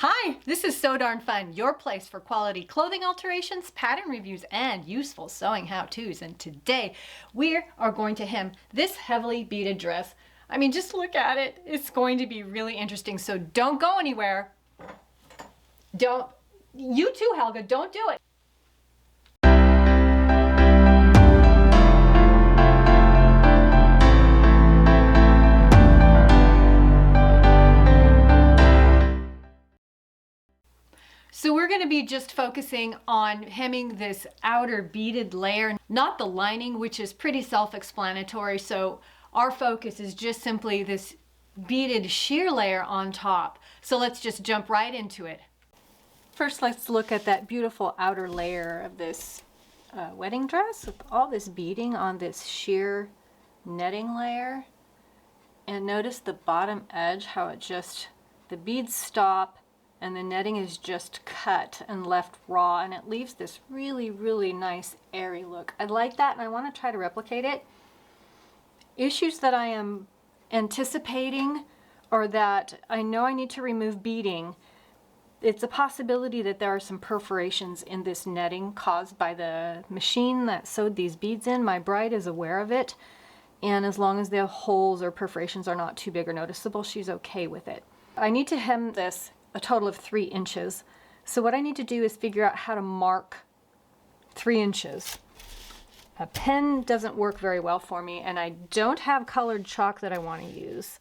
Hi, this is So Darn Fun, your place for quality clothing alterations, pattern reviews, and useful sewing how-tos. And today we are going to hem this heavily beaded dress. I mean, just look at it. It's going to be really interesting, so don't go anywhere. You too, Helga, don't do it. So we're going to be just focusing on hemming this outer beaded layer, not the lining, which is pretty self-explanatory. So our focus is just simply this beaded sheer layer on top. So let's just jump right into it. First, let's look at that beautiful outer layer of this wedding dress with all this beading on this sheer netting layer. And notice the bottom edge, how it just, the beads stop and the netting is just cut and left raw, and it leaves this really, really nice airy look. I like that, and I want to try to replicate it. Issues that I am anticipating are that I know I need to remove beading. It's a possibility that there are some perforations in this netting caused by the machine that sewed these beads in. My bride is aware of it, and as long as the holes or perforations are not too big or noticeable, she's okay with it. I need to hem this a total of 3 inches. So what I need to do is figure out how to mark 3 inches. A pen doesn't work very well for me, and I don't have colored chalk that I want to use.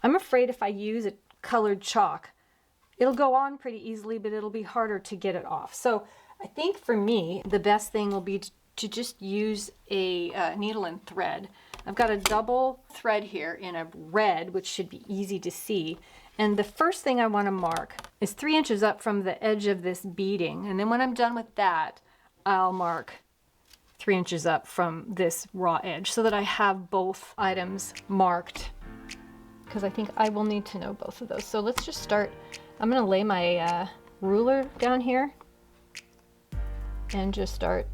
I'm afraid if I use a colored chalk, it'll go on pretty easily, but it'll be harder to get it off. So I think for me, the best thing will be to just use a needle and thread. I've got a double thread here in a red, which should be easy to see. And the first thing I want to mark is 3 inches up from the edge of this beading. And then when I'm done with that, I'll mark 3 inches up from this raw edge so that I have both items marked, because I think I will need to know both of those. So let's just start. I'm going to lay my ruler down here and just start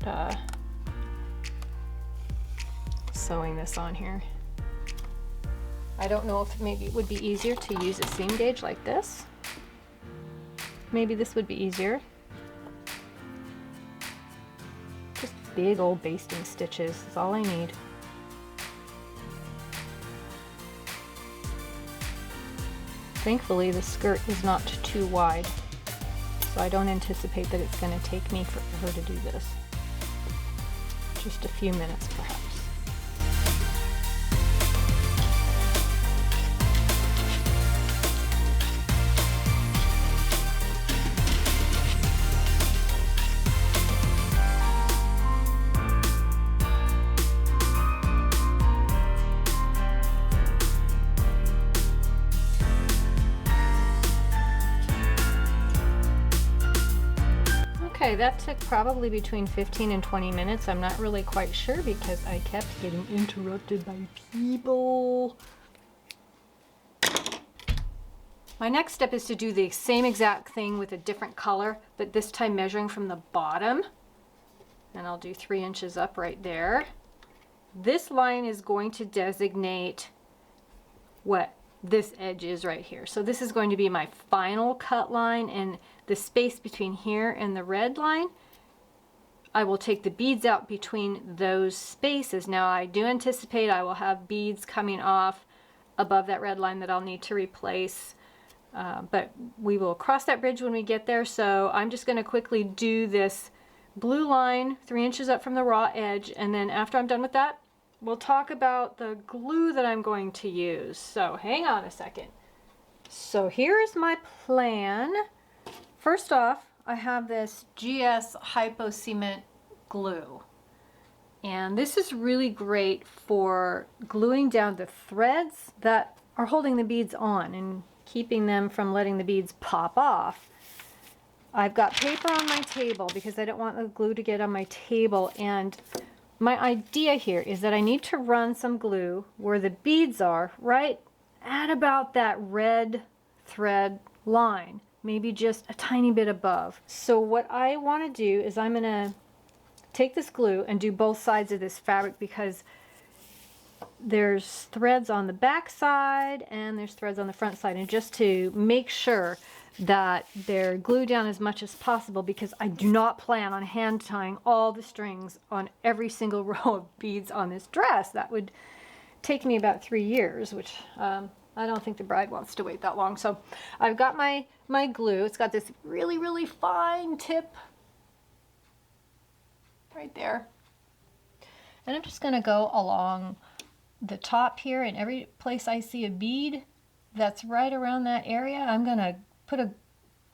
sewing this on here. I don't know if maybe it would be easier to use a seam gauge like this. Maybe this would be easier. Just big old basting stitches is all I need. Thankfully, the skirt is not too wide, so I don't anticipate that it's going to take me forever to do this. Just a few minutes perhaps. Okay, that took probably between 15 and 20 minutes. I'm not really quite sure because I kept getting interrupted by people. My next step is to do the same exact thing with a different color, but this time measuring from the bottom. And I'll do 3 inches up right there. This line is going to designate what this edge is right here. So this is going to be my final cut line, and the space between here and the red line, I will take the beads out between those spaces. Now I do anticipate I will have beads coming off above that red line that I'll need to replace, but we will cross that bridge when we get there. So I'm just going to quickly do this blue line 3 inches up from the raw edge, and then after I'm done with that, we'll talk about the glue that I'm going to use. So hang on a second. So here's my plan. First off, I have this GS Hypo Cement glue. And this is really great for gluing down the threads that are holding the beads on and keeping them from letting the beads pop off. I've got paper on my table because I don't want the glue to get on my table, and my idea here is that I need to run some glue where the beads are, right at about that red thread line, maybe just a tiny bit above. So what I want to do is I'm going to take this glue and do both sides of this fabric, because there's threads on the back side and there's threads on the front side, and just to make sure that they're glued down as much as possible, because I do not plan on hand tying all the strings on every single row of beads on this dress. That would take me about 3 years, which I don't think the bride wants to wait that long. So I've got my glue. It's got this really, really fine tip right there. And I'm just going to go along the top here, and every place I see a bead that's right around that area, I'm going to put a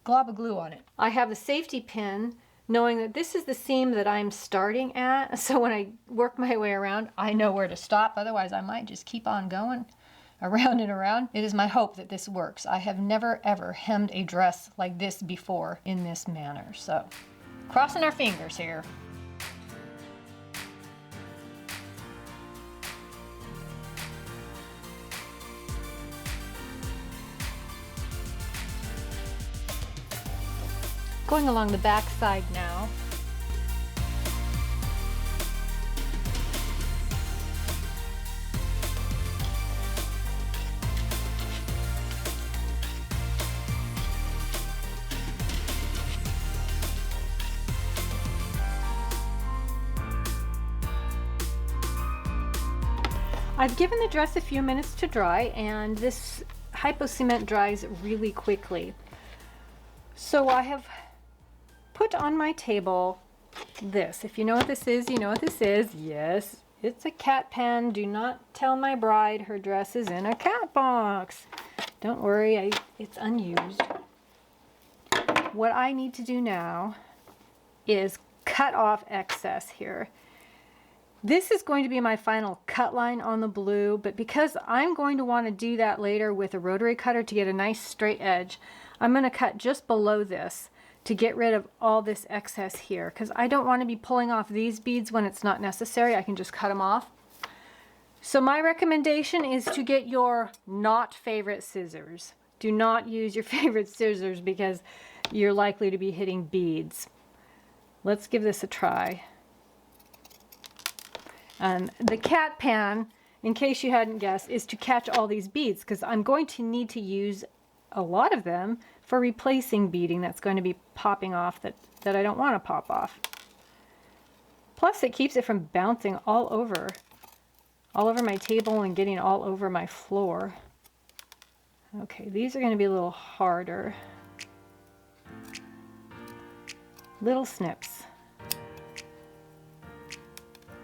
glob of glue on it. I have a safety pin, knowing that this is the seam that I'm starting at, so when I work my way around, I know where to stop. Otherwise, I might just keep on going around and around. It is my hope that this works. I have never ever hemmed a dress like this before in this manner, so crossing our fingers here. Going along the back side now. I've given the dress a few minutes to dry, and this hypo cement dries really quickly. So I have put on my table this. If you know what this is, you know what this is. Yes, it's a cat pen. Do not tell my bride her dress is in a cat box. Don't worry, it's unused. What I need to do now is cut off excess here. This is going to be my final cut line on the blue, but because I'm going to want to do that later with a rotary cutter to get a nice straight edge, I'm going to cut just below this to get rid of all this excess here, because I don't want to be pulling off these beads when it's not necessary. I can just cut them off. So my recommendation is to get your not favorite scissors. Do not use your favorite scissors because you're likely to be hitting beads. Let's give this a try. The cat pan, in case you hadn't guessed, is to catch all these beads, because I'm going to need to use a lot of them for replacing beading that's going to be popping off that I don't want to pop off. Plus it keeps it from bouncing all over my table and getting all over my floor. Okay, these are going to be a little harder. Little snips.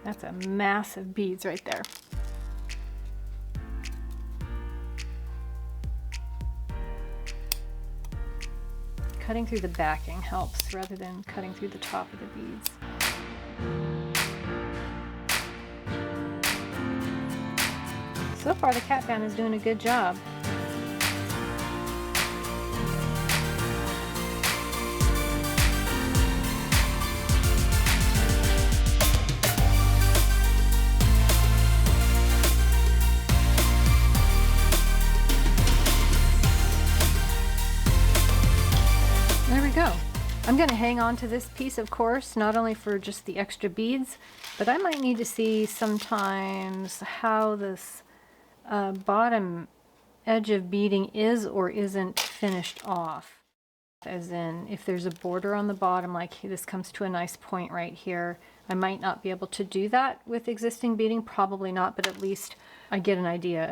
That's a mass of beads right there. Cutting through the backing helps rather than cutting through the top of the beads. So far the cat pan is doing a good job. I'm going to hang on to this piece, of course, not only for just the extra beads, but I might need to see sometimes how this bottom edge of beading is or isn't finished off. As in, if there's a border on the bottom, like this comes to a nice point right here, I might not be able to do that with existing beading, probably not, but at least I get an idea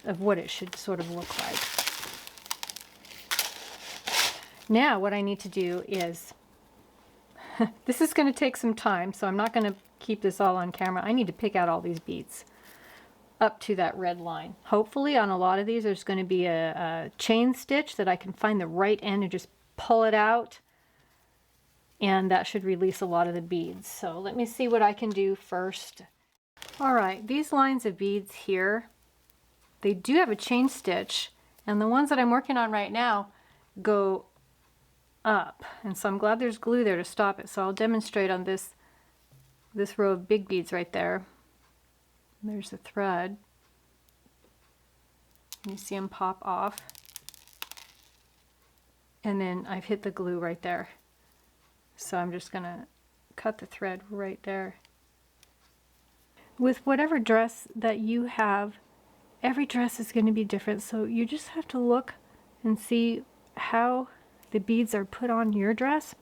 of what it should sort of look like. Now what I need to do is, this is going to take some time, so I'm not going to keep this all on camera. I need to pick out all these beads up to that red line. Hopefully on a lot of these there's going to be a chain stitch that I can find the right end and just pull it out, and that should release a lot of the beads. So let me see what I can do first. Alright, these lines of beads here, they do have a chain stitch, and the ones that I'm working on right now go up, and so I'm glad there's glue there to stop it. So I'll demonstrate on this row of big beads right there. There's the thread. You see them pop off, and then I've hit the glue right there. So I'm just gonna cut the thread right there. With whatever dress that you have, every dress is going to be different, so you just have to look and see how the beads are put on your dress,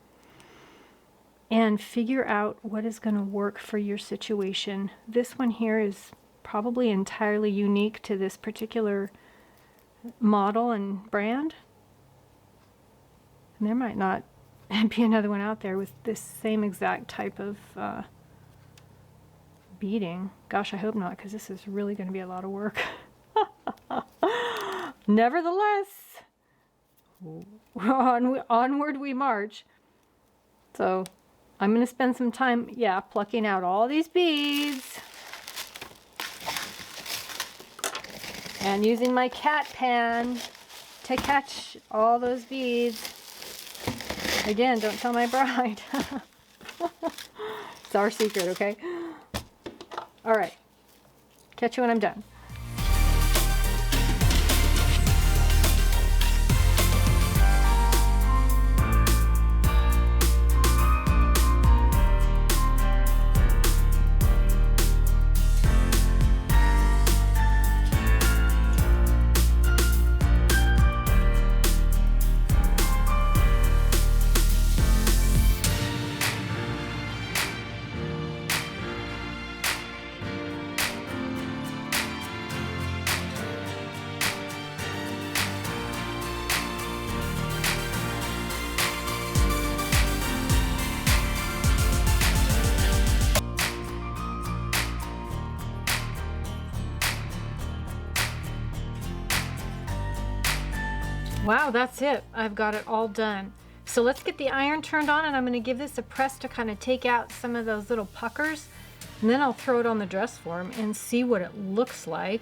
and figure out what is going to work for your situation. This one here is probably entirely unique to this particular model and brand. And there might not be another one out there with this same exact type of beading. Gosh, I hope not, because this is really going to be a lot of work. Nevertheless, onward we march. So I'm going to spend some time, plucking out all these beads and using my cat pen to catch all those beads. Again, don't tell my bride. It's our secret, okay? All right. Catch you when I'm done. Wow, that's it. I've got it all done. So let's get the iron turned on, and I'm going to give this a press to kind of take out some of those little puckers, and then I'll throw it on the dress form and see what it looks like,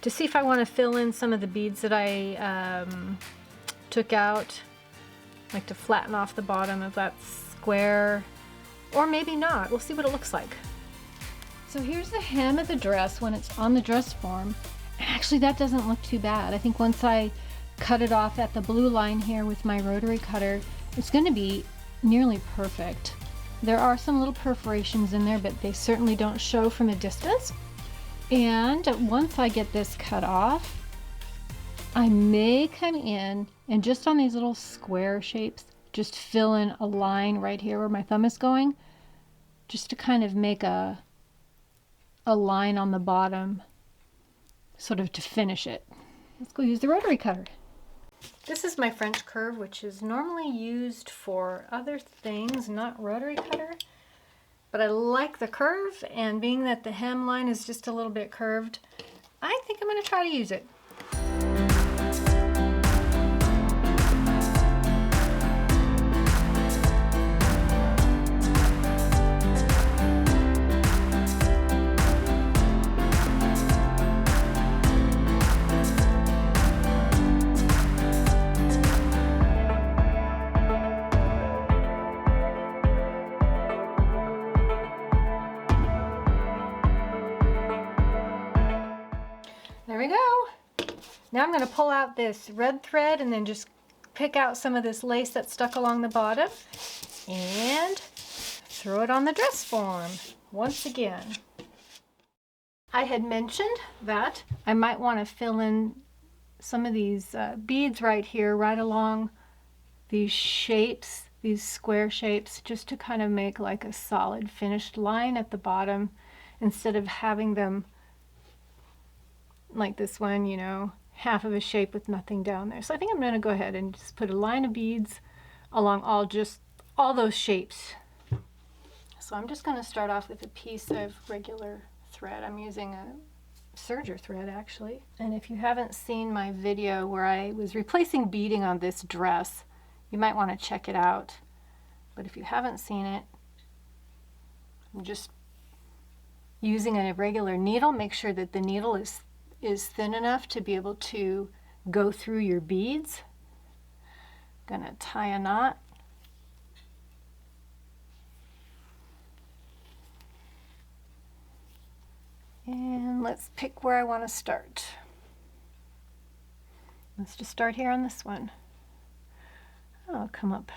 to see if I want to fill in some of the beads that I took out, like to flatten off the bottom of that square, or maybe not. We'll see what it looks like. So here's the hem of the dress when it's on the dress form. Actually, that doesn't look too bad. I think once I cut it off at the blue line here with my rotary cutter, it's going to be nearly perfect. There are some little perforations in there, but they certainly don't show from a distance. And once I get this cut off, I may come in and just on these little square shapes, just fill in a line right here where my thumb is going, just to kind of make a line on the bottom, sort of to finish it. Let's go use the rotary cutter. This is my French curve, which is normally used for other things, not rotary cutter. But I like the curve, and being that the hem line is just a little bit curved, I think I'm going to try to use it. There we go. Now I'm going to pull out this red thread and then just pick out some of this lace that's stuck along the bottom and throw it on the dress form once again. I had mentioned that I might want to fill in some of these beads right here, right along these shapes, these square shapes, just to kind of make like a solid finished line at the bottom instead of having them like this one, you know, half of a shape with nothing down there. So I think I'm going to go ahead and just put a line of beads along all those shapes. So I'm just going to start off with a piece of regular thread. I'm using a serger thread actually. And if you haven't seen my video where I was replacing beading on this dress, you might want to check it out. But if you haven't seen it, I'm just using a regular needle. Make sure that the needle is thin enough to be able to go through your beads. Gonna tie a knot. And let's pick where I want to start. Let's just start here on this one. I'll come up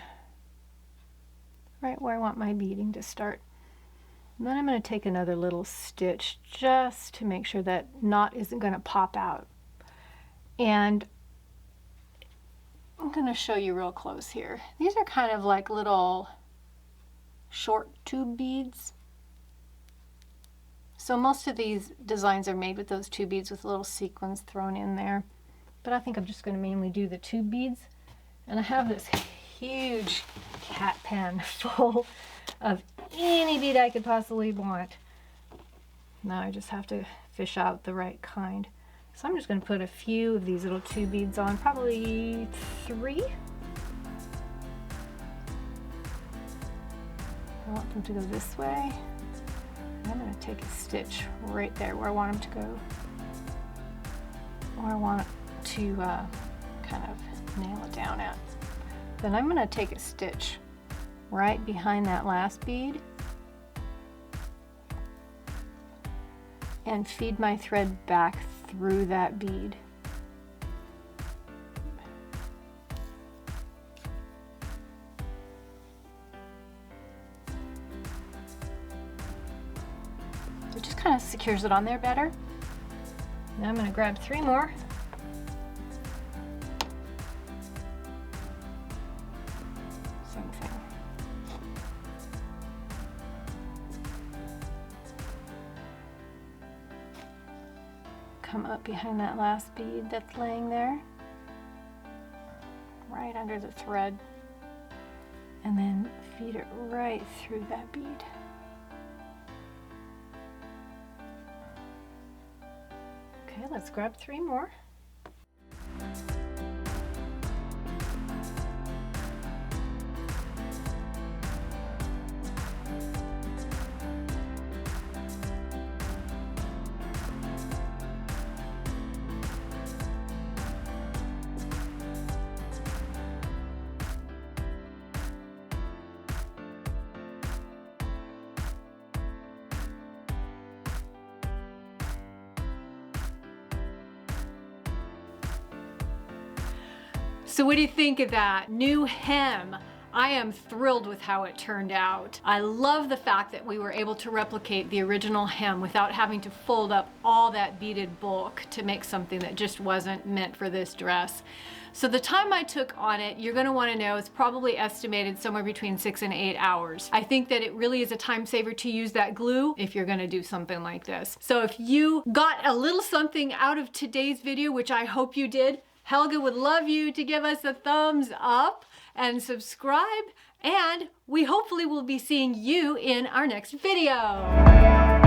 right where I want my beading to start. And then I'm going to take another little stitch just to make sure that knot isn't going to pop out. And I'm going to show you real close here. These are kind of like little short tube beads. So most of these designs are made with those tube beads with little sequins thrown in there. But I think I'm just going to mainly do the tube beads. And I have this huge cat pen full of any bead I could possibly want. Now I just have to fish out the right kind. So I'm just going to put a few of these little tube beads on, probably 3. I want them to go this way. I'm going to take a stitch right there where I want them to go. Where I want to kind of nail it down at. Then I'm going to take a stitch right behind that last bead and feed my thread back through that bead. It just kind of secures it on there better. Now I'm going to grab 3 more. Same thing. Come up behind that last bead that's laying there, right under the thread, and then feed it right through that bead. Okay, let's grab 3 more. So what do you think of that new hem? I am thrilled with how it turned out. I love the fact that we were able to replicate the original hem without having to fold up all that beaded bulk to make something that just wasn't meant for this dress. So the time I took on it, you're gonna wanna know, it's probably estimated somewhere between 6 and 8 hours. I think that it really is a time saver to use that glue if you're gonna do something like this. So if you got a little something out of today's video, which I hope you did, Helga would love you to give us a thumbs up and subscribe, and we hopefully will be seeing you in our next video.